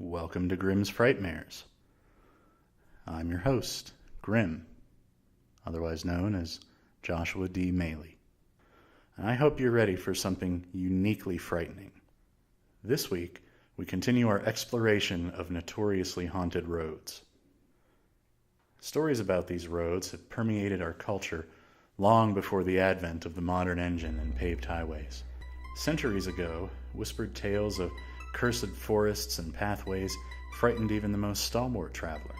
Welcome to Grimm's Frightmares. I'm your host, Grimm, otherwise known as Joshua D. Maley. And I hope you're ready for something uniquely frightening. This week, we continue our exploration of notoriously haunted roads. Stories about these roads have permeated our culture long before the advent of the modern engine and paved highways. Centuries ago, whispered tales of cursed forests and pathways frightened even the most stalwart traveler.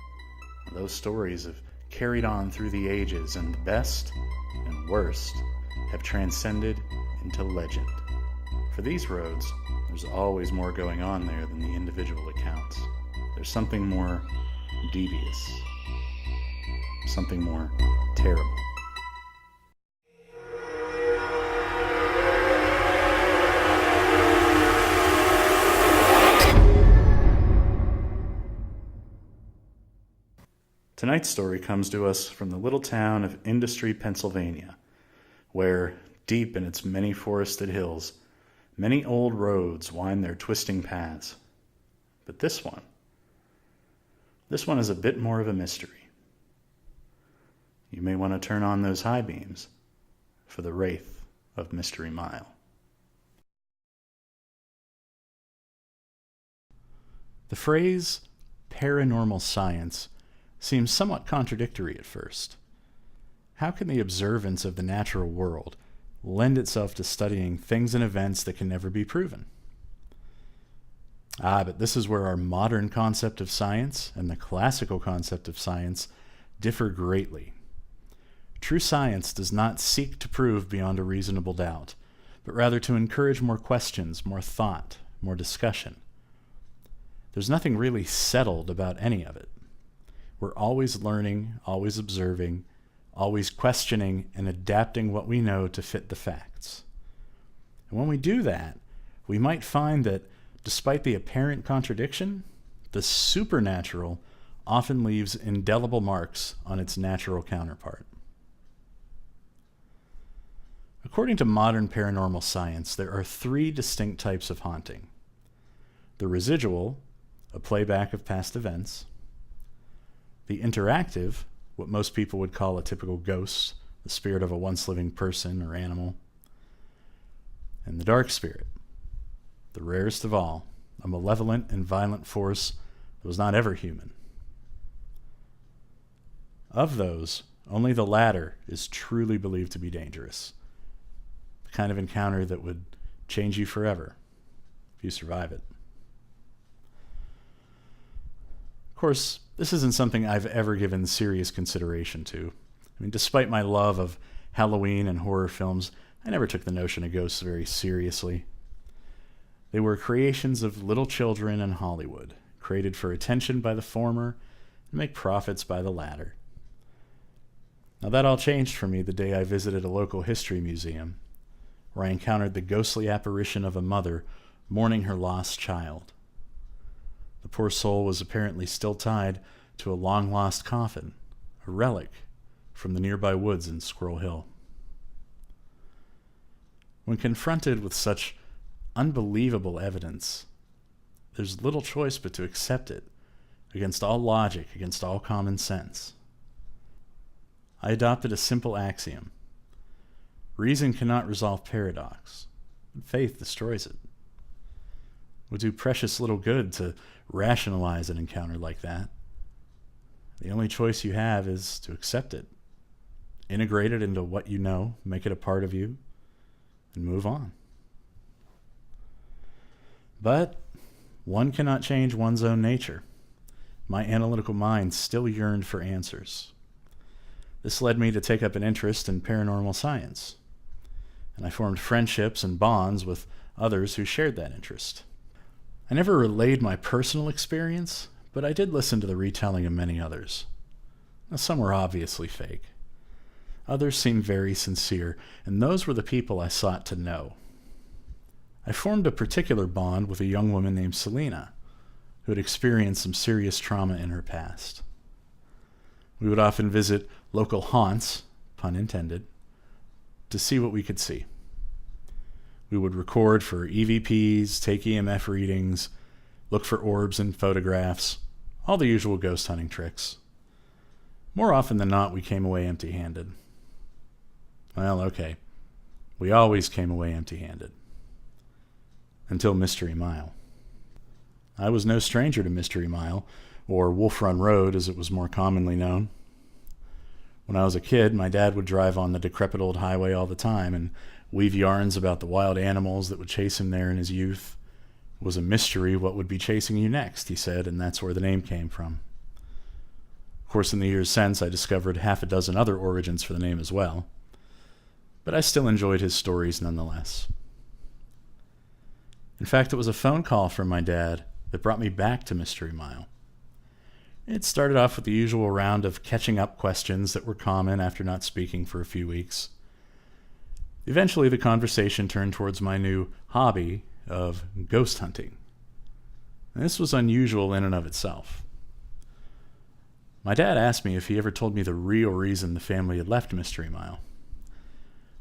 Those stories have carried on through the ages, and the best and worst have transcended into legend. For these roads, there's always more going on there than the individual accounts. There's something more devious, something more terrible. Tonight's story comes to us from the little town of Industry, Pennsylvania, where, deep in its many forested hills, many old roads wind their twisting paths. But this one is a bit more of a mystery. You may want to turn on those high beams for the Wraith of Mystery Mile. The phrase paranormal science seems somewhat contradictory at first. How can the observance of the natural world lend itself to studying things and events that can never be proven? But this is where our modern concept of science and the classical concept of science differ greatly. True science does not seek to prove beyond a reasonable doubt, but rather to encourage more questions, more thought, more discussion. There's nothing really settled about any of it. We're always learning, always observing, always questioning and adapting what we know to fit the facts. And when we do that, we might find that despite the apparent contradiction, the supernatural often leaves indelible marks on its natural counterpart. According to modern paranormal science, there are three distinct types of haunting. The residual, a playback of past events. The interactive, what most people would call a typical ghost, the spirit of a once living person or animal. And the dark spirit, the rarest of all, a malevolent and violent force that was not ever human. Of those, only the latter is truly believed to be dangerous. The kind of encounter that would change you forever if you survive it. Of course, this isn't something I've ever given serious consideration to. Despite my love of Halloween and horror films, I never took the notion of ghosts very seriously. They were creations of little children in Hollywood, created for attention by the former and make profits by the latter. Now that all changed for me the day I visited a local history museum, where I encountered the ghostly apparition of a mother mourning her lost child. The poor soul was apparently still tied to a long-lost coffin, a relic from the nearby woods in Squirrel Hill. When confronted with such unbelievable evidence, there's little choice but to accept it, against all logic, against all common sense. I adopted a simple axiom. Reason cannot resolve paradox, but faith destroys it. It would do precious little good to rationalize an encounter like that. The only choice you have is to accept it, integrate it into what you know, make it a part of you, and move on. But one cannot change one's own nature. My analytical mind still yearned for answers. This led me to take up an interest in paranormal science, and I formed friendships and bonds with others who shared that interest. I never relayed my personal experience, but I did listen to the retelling of many others. Now, some were obviously fake. Others seemed very sincere, and those were the people I sought to know. I formed a particular bond with a young woman named Selena, who had experienced some serious trauma in her past. We would often visit local haunts, pun intended, to see what we could see. We would record for EVPs, take EMF readings, look for orbs in photographs, all the usual ghost hunting tricks. More often than not, we came away empty-handed. Well, okay. We always came away empty-handed. Until Mystery Mile. I was no stranger to Mystery Mile, or Wolf Run Road as it was more commonly known. When I was a kid, my dad would drive on the decrepit old highway all the time and weave yarns about the wild animals that would chase him there in his youth. It was a mystery what would be chasing you next, he said, and that's where the name came from. Of course, in the years since, I discovered half a dozen other origins for the name as well. But I still enjoyed his stories nonetheless. In fact, it was a phone call from my dad that brought me back to Mystery Mile. It started off with the usual round of catching up questions that were common after not speaking for a few weeks. Eventually, the conversation turned towards my new hobby of ghost hunting. This was unusual in and of itself. My dad asked me if he ever told me the real reason the family had left Mystery Mile.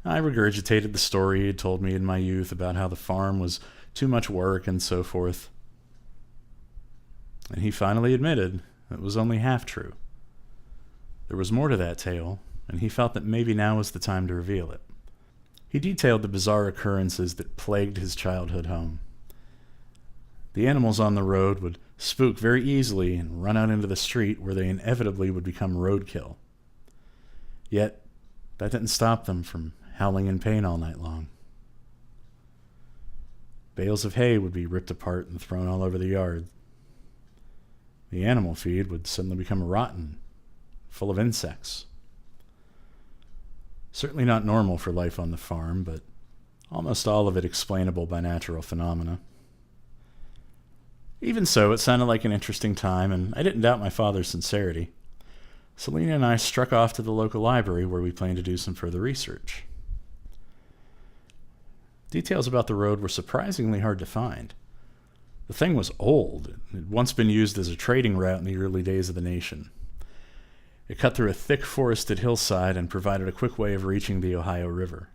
I regurgitated the story he had told me in my youth about how the farm was too much work and so forth. And he finally admitted it was only half true. There was more to that tale, and he felt that maybe now was the time to reveal it. He detailed the bizarre occurrences that plagued his childhood home. The animals on the road would spook very easily and run out into the street where they inevitably would become roadkill. Yet, that didn't stop them from howling in pain all night long. Bales of hay would be ripped apart and thrown all over the yard. The animal feed would suddenly become rotten, full of insects. Certainly not normal for life on the farm, but almost all of it explainable by natural phenomena. Even so, it sounded like an interesting time, and I didn't doubt my father's sincerity. Selena and I struck off to the local library where we planned to do some further research. Details about the road were surprisingly hard to find. The thing was old. It had once been used as a trading route in the early days of the nation. It cut through a thick forested hillside and provided a quick way of reaching the Ohio River.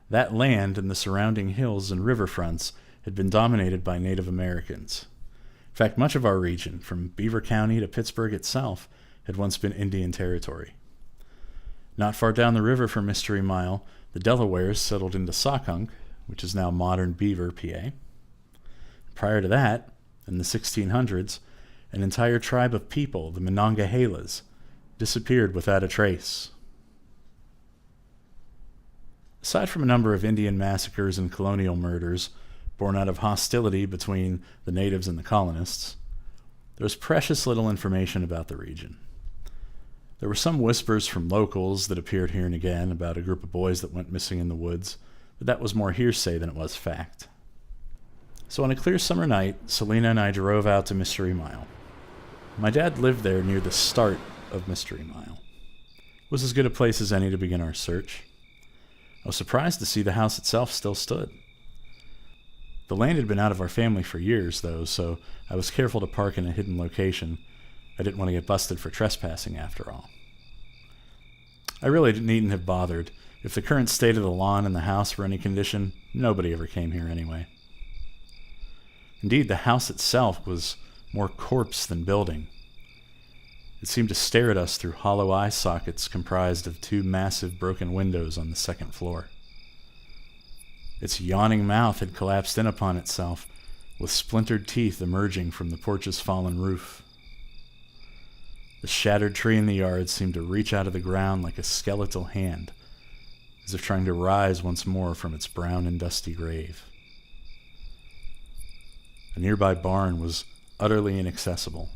That land and the surrounding hills and riverfronts had been dominated by Native Americans. In fact, much of our region, from Beaver County to Pittsburgh itself, had once been Indian territory. Not far down the river from Mystery Mile, the Delawares settled into Saukunk, which is now modern Beaver, PA. Prior to that, in the 1600s, an entire tribe of people, the Monongahela's, disappeared without a trace. Aside from a number of Indian massacres and colonial murders born out of hostility between the natives and the colonists, there was precious little information about the region. There were some whispers from locals that appeared here and again about a group of boys that went missing in the woods, but that was more hearsay than it was fact. So on a clear summer night, Selena and I drove out to Mystery Mile. My dad lived there near the start of Mystery Mile. It was as good a place as any to begin our search. I was surprised to see the house itself still stood. The land had been out of our family for years, though, so I was careful to park in a hidden location. I didn't want to get busted for trespassing, after all. I really needn't have bothered. If the current state of the lawn and the house were any condition, nobody ever came here anyway. Indeed, the house itself was more corpse than building. It seemed to stare at us through hollow eye sockets comprised of two massive broken windows on the second floor. Its yawning mouth had collapsed in upon itself, with splintered teeth emerging from the porch's fallen roof. The shattered tree in the yard seemed to reach out of the ground like a skeletal hand, as if trying to rise once more from its brown and dusty grave. A nearby barn was utterly inaccessible.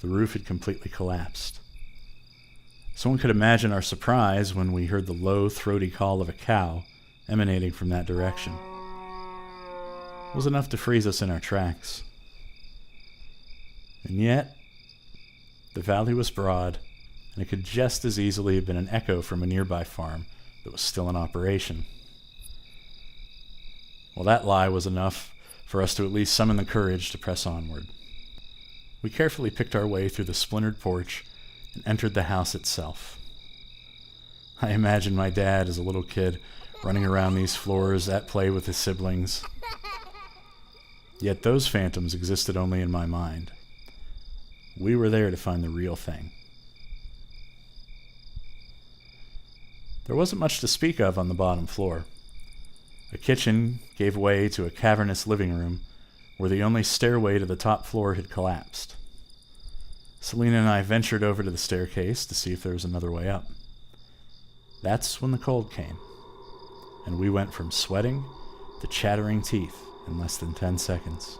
The roof had completely collapsed. Someone could imagine our surprise when we heard the low, throaty call of a cow emanating from that direction. It was enough to freeze us in our tracks. And yet, the valley was broad, and it could just as easily have been an echo from a nearby farm that was still in operation. Well, that lie was enough for us to at least summon the courage to press onward. We carefully picked our way through the splintered porch and entered the house itself. I imagined my dad as a little kid running around these floors at play with his siblings. Yet those phantoms existed only in my mind. We were there to find the real thing. There wasn't much to speak of on the bottom floor. A kitchen gave way to a cavernous living room where the only stairway to the top floor had collapsed. Selena and I ventured over to the staircase to see if there was another way up. That's when the cold came, and we went from sweating to chattering teeth in less than 10 seconds.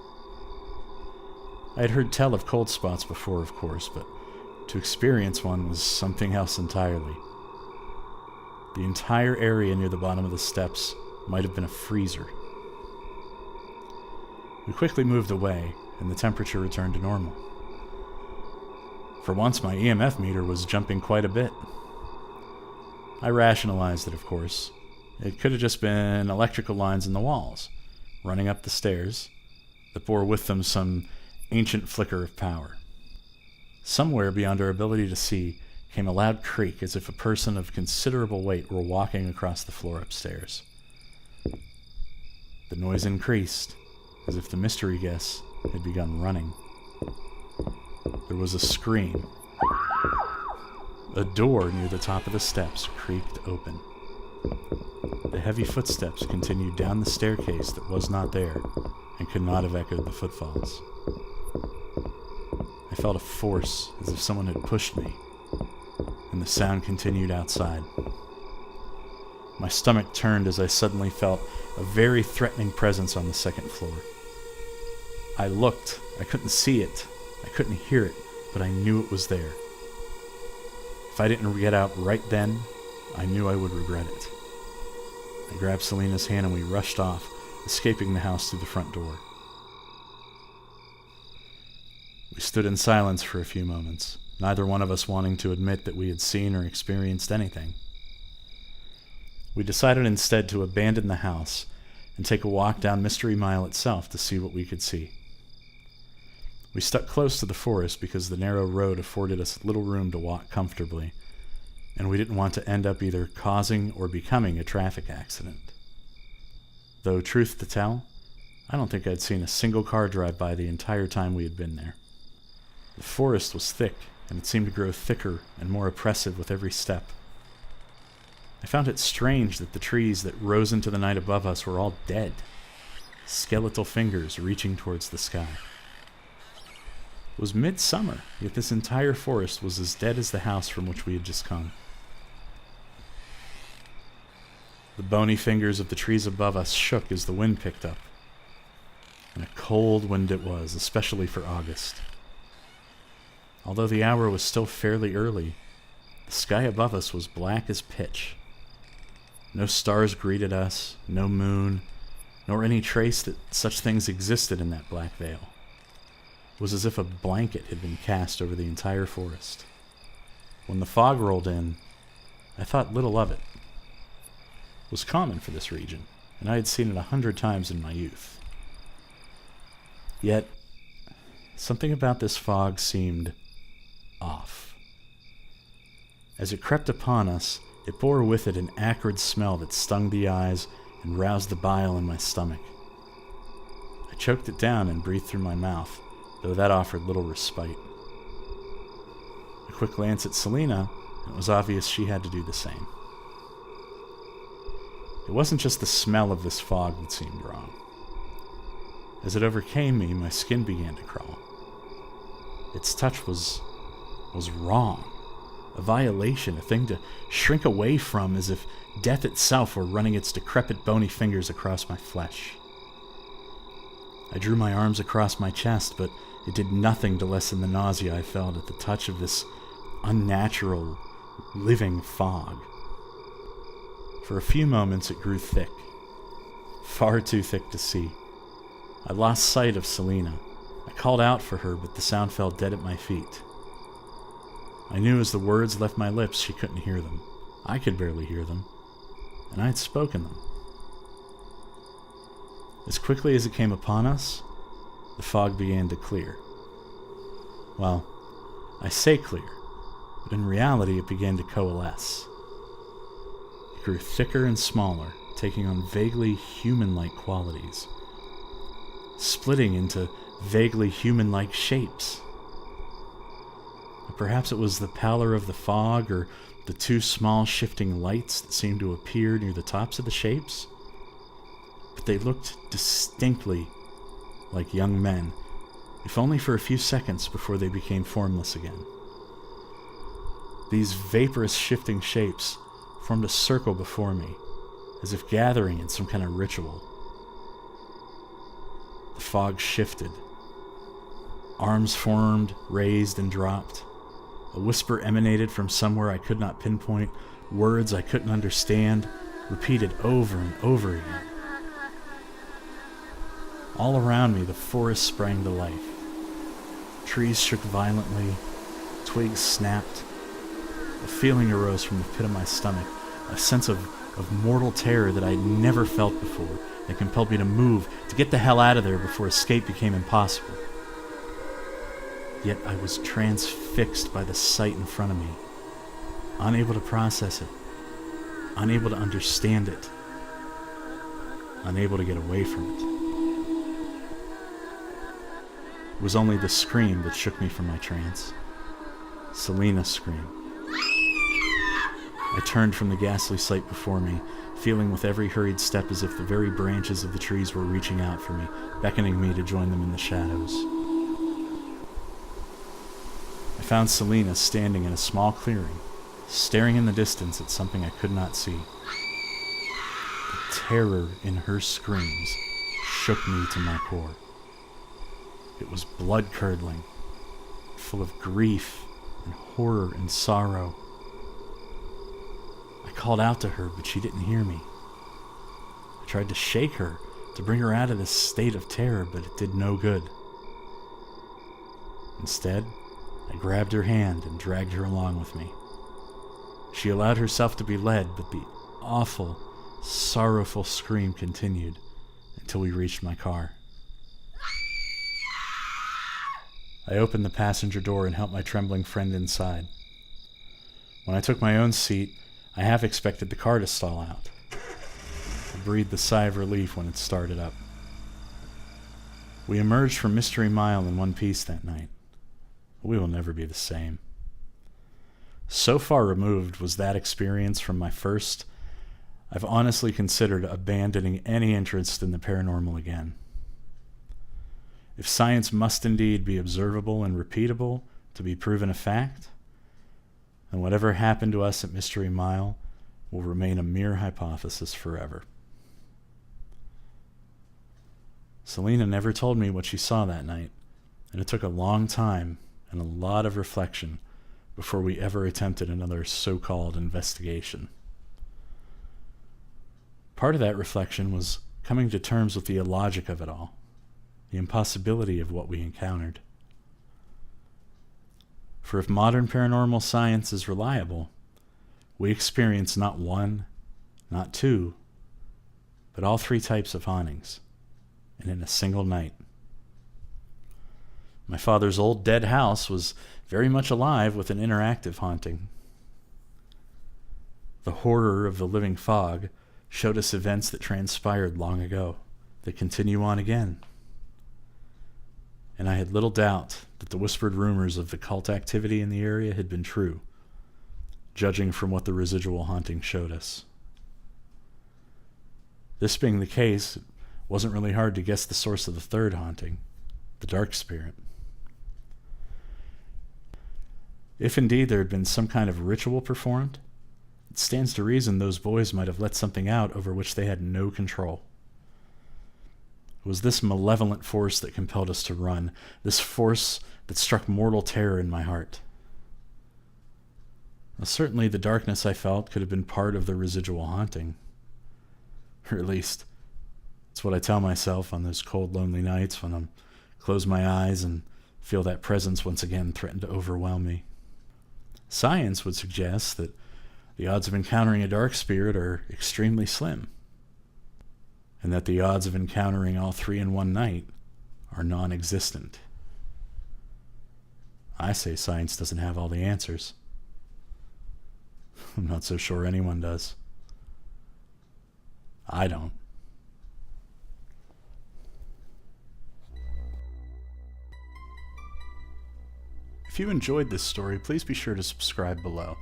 I had heard tell of cold spots before, of course, but to experience one was something else entirely. The entire area near the bottom of the steps might have been a freezer. We quickly moved away, and the temperature returned to normal. For once, my EMF meter was jumping quite a bit. I rationalized it, of course. It could have just been electrical lines in the walls, running up the stairs, that bore with them some ancient flicker of power. Somewhere beyond our ability to see came a loud creak as if a person of considerable weight were walking across the floor upstairs. The noise increased, as if the mystery guest had begun running. There was a scream. A door near the top of the steps creaked open. The heavy footsteps continued down the staircase that was not there and could not have echoed the footfalls. I felt a force as if someone had pushed me, and the sound continued outside. My stomach turned as I suddenly felt a very threatening presence on the second floor. I looked. I couldn't see it. I couldn't hear it, but I knew it was there. If I didn't get out right then, I knew I would regret it. I grabbed Selena's hand and we rushed off, escaping the house through the front door. We stood in silence for a few moments, neither one of us wanting to admit that we had seen or experienced anything. We decided instead to abandon the house and take a walk down Mystery Mile itself to see what we could see. We stuck close to the forest because the narrow road afforded us little room to walk comfortably, and we didn't want to end up either causing or becoming a traffic accident. Though, truth to tell, I don't think I'd seen a single car drive by the entire time we had been there. The forest was thick, and it seemed to grow thicker and more oppressive with every step. I found it strange that the trees that rose into the night above us were all dead, skeletal fingers reaching towards the sky. It was midsummer, yet this entire forest was as dead as the house from which we had just come. The bony fingers of the trees above us shook as the wind picked up. And a cold wind it was, especially for August. Although the hour was still fairly early, the sky above us was black as pitch. No stars greeted us, no moon, nor any trace that such things existed in that black veil. It was as if a blanket had been cast over the entire forest. When the fog rolled in, I thought little of it. It was common for this region, and I had seen it 100 times in my youth. Yet, something about this fog seemed off. As it crept upon us, it bore with it an acrid smell that stung the eyes and roused the bile in my stomach. I choked it down and breathed through my mouth, though that offered little respite. A quick glance at Selena, and it was obvious she had to do the same. It wasn't just the smell of this fog that seemed wrong. As it overcame me, my skin began to crawl. Its touch was wrong. A violation, a thing to shrink away from as if death itself were running its decrepit bony fingers across my flesh. I drew my arms across my chest, but it did nothing to lessen the nausea I felt at the touch of this unnatural, living fog. For a few moments it grew thick, far too thick to see. I lost sight of Selena. I called out for her, but the sound fell dead at my feet. I knew as the words left my lips she couldn't hear them. I could barely hear them, and I had spoken them. As quickly as it came upon us, the fog began to clear. Well, I say clear, but in reality it began to coalesce. It grew thicker and smaller, taking on vaguely human-like qualities. splitting into vaguely human-like shapes. Perhaps it was the pallor of the fog or the two small shifting lights that seemed to appear near the tops of the shapes, but they looked distinctly like young men, if only for a few seconds before they became formless again. These vaporous shifting shapes formed a circle before me, as if gathering in some kind of ritual. The fog shifted. Arms formed, raised, and dropped. A whisper emanated from somewhere I could not pinpoint, words I couldn't understand, repeated over and over again. All around me, the forest sprang to life. Trees shook violently, twigs snapped. A feeling arose from the pit of my stomach, a sense of mortal terror that I'd never felt before, that compelled me to move, to get the hell out of there before escape became impossible. Yet I was transfixed by the sight in front of me, unable to process it, unable to understand it, unable to get away from it. It was only the scream that shook me from my trance. Selena's scream. I turned from the ghastly sight before me, feeling with every hurried step as if the very branches of the trees were reaching out for me, beckoning me to join them in the shadows. I found Selena standing in a small clearing, staring in the distance at something I could not see. The terror in her screams shook me to my core. It was blood-curdling, full of grief and horror and sorrow. I called out to her, but she didn't hear me. I tried to shake her, to bring her out of this state of terror, but it did no good. Instead, I grabbed her hand and dragged her along with me. She allowed herself to be led, but the awful, sorrowful scream continued until we reached my car. I opened the passenger door and helped my trembling friend inside. When I took my own seat, I half expected the car to stall out. I breathed a sigh of relief when it started up. We emerged from Mystery Mile in one piece that night. We will never be the same. So far removed was that experience from my first, I've honestly considered abandoning any interest in the paranormal again. If science must indeed be observable and repeatable to be proven a fact, then whatever happened to us at Mystery Mile will remain a mere hypothesis forever. Selena never told me what she saw that night, and it took a long time and a lot of reflection before we ever attempted another so-called investigation. Part of that reflection was coming to terms with the illogic of it all, the impossibility of what we encountered. For if modern paranormal science is reliable, we experience not one, not two, but all three types of hauntings, and in a single night. My father's old dead house was very much alive with an interactive haunting. The horror of the living fog showed us events that transpired long ago, that continue on again. And I had little doubt that the whispered rumors of the cult activity in the area had been true, judging from what the residual haunting showed us. This being the case, it wasn't really hard to guess the source of the third haunting, the dark spirit. If indeed there had been some kind of ritual performed, it stands to reason those boys might have let something out over which they had no control. It was this malevolent force that compelled us to run, this force that struck mortal terror in my heart. Well, certainly the darkness I felt could have been part of the residual haunting. Or at least, it's what I tell myself on those cold, lonely nights when I close my eyes and feel that presence once again threaten to overwhelm me. Science would suggest that the odds of encountering a dark spirit are extremely slim, and that the odds of encountering all three in one night are non-existent. I say science doesn't have all the answers. I'm not so sure anyone does. I don't. If you enjoyed this story, please be sure to subscribe below,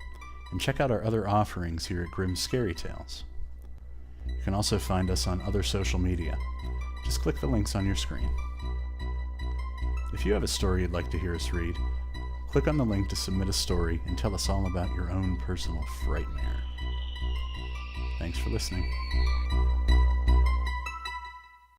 and check out our other offerings here at Grimm Scary Tales. You can also find us on other social media. Just click the links on your screen. If you have a story you'd like to hear us read, click on the link to submit a story and tell us all about your own personal Frightmare. Thanks for listening.